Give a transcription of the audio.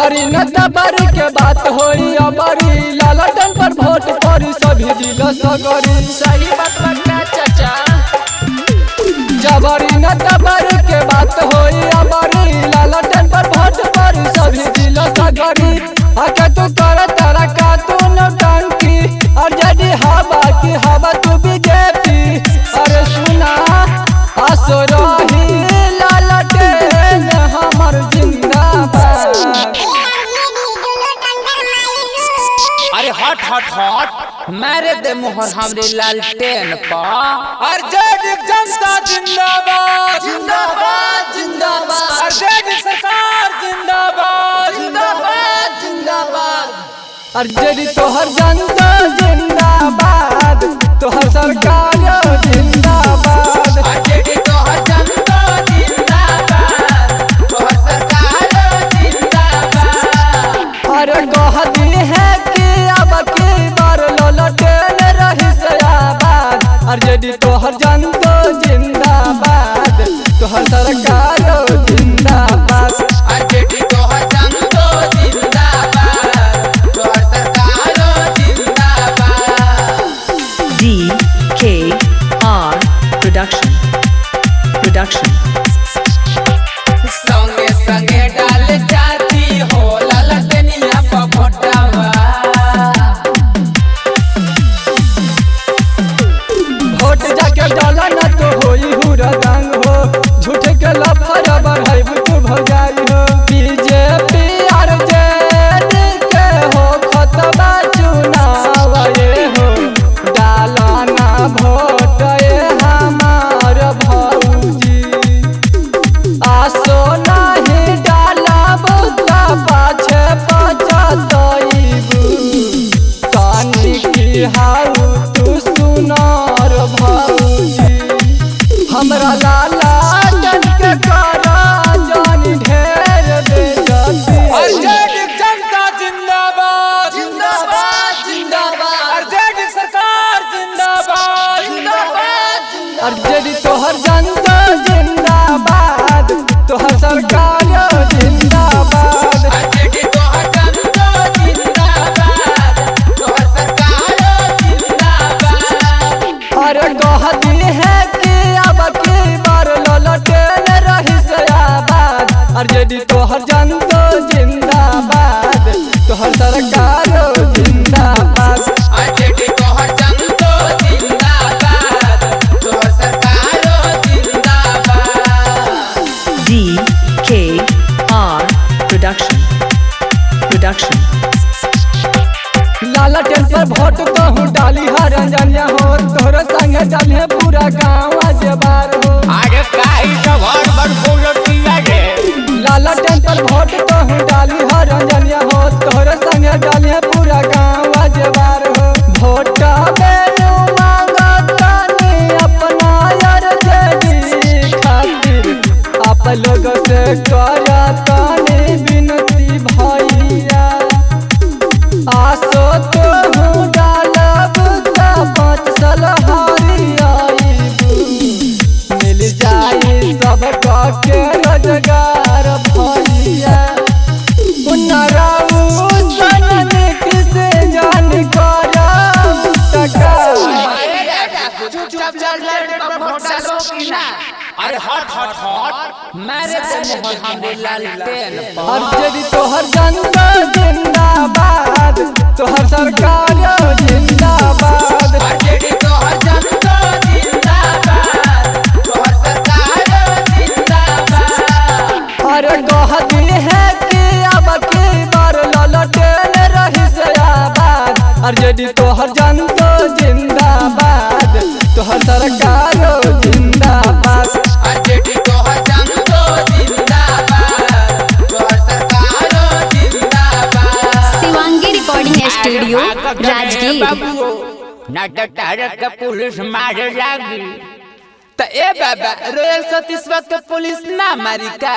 जबरी न तबरी के बात होई अबरी लालटन पर वोट पड़ी सभी जिला सगरी। सही बात बता चाचा। जबरी न तबरी के बात होई अबरी लालटन पर वोट पड़ी सभी जिला सगरी। आके तू कर तारा का तू नौटंकी और जदी हवा की हवा तू बीजेपी। अरे सुना आसो रही लालटेन हमर जिंदाबाद। अरे हट हट हट मारे दे मोहर हमरे लालटेन पा। आरजेडी जनता जिंदाबाद जिंदाबाद जिंदाबाद। आरजेडी सरकार जिंदाबाद जिंदाबाद जिंदाबाद। आरजेडी तोहर जनता जिंदाबाद तोहर सरकार जिंदाबाद। आरजेडी तोहर जनता जिंदाबाद तोहर सरकार जिंदाबाद। अरे कहती है कि अब की बार ललटेन रही सयाबाद। आरजेडी तोहर जनता जिंदाबाद तोहर सरकार जिंदाबाद। आरजेडी तोहर जनता जिंदाबाद तोहर सरकार जिंदाबाद। DKR Production संगे संगे डाल जाती हो ललटनिया पफोटावा। वोट जाके डाला न तो होई हुरदंग हो झूठ के लफड़ा बढ़ाई तू भगाई हो। बीजेपी आरजेडी के हो खतबा चुनाव ये हो डाला ना वोट ये हमार भौजी। आसो नहीं डाला बुता पाछे पचतईबू कानी की हाउ तू सुनार भौजी। हमरा लाला जन के करा जानी ढेर बेइज्जती। आरजेडी जनता जिंदाबाद जिंदाबाद जिंदाबाद। आरजेडी सरकार जिंदाबाद जिंदाबाद जिंदाबाद। आरजेडी तोहर जनता जिंदाबाद तोहर सरकार जिंदाबाद। आरजेडी तोहर जनता जिंदाबाद तोहर सरकार जिंदाबाद। अरे कहती है कि अब की बार ललटेन रही सयाबाद। आरजेडी तोहर जनता जिंदाबाद तोहर सरकार जिंदाबाद। आरजेडी तोहर जनता जिंदाबाद तोहर सरकार जिंदाबाद। DKR Production लालटेन पर वोट कहूँ डाली हर रंजनिया हो तोहर संगे डाले पूरा गाँव जबार हो। अरे काहे तो घर बड़ बोलतिया रे। लालटेन पर वोट कहूँ डाली हर रंजनिया हो तोहर संगे डाले पूरा गाँव जबार हो। वोट बेनु मांगतानी अपना आरजेडी खातिर आप लोग से करतानी विनती भैया। आसो तो डालब त 5 साल हरियाईबू मिल जाई सब के रोजगार भैया। पुनराऊ सनन किसे जान कराऊ टका। चुपचाप लालटेन पर वोट डालो कि ना। अरे हट हट हट मारे दे मोहर हमरे लालटेन पा। आरजेडी तोहर जनता जिंदाबाद तोहर सरकार जिंदाबाद। आरजेडी तोहर जनता जिंदाबाद तोहर सरकार जिंदाबाद। अरे कहती है कि अब की बार ललटेन रही सयाबाद। आरजेडी तोहर जनता जिंदाबाद तोहर सरकार जिंदाबाद। आरजेडी तोहर जनता जिंदाबाद तोहर सरकार जिंदाबाद। Shivangi recording studio Rajgir. ना तो पुलिस मारे लागी। तो ए बाबा रॉयल सतीश के पुलिस ना मारी का।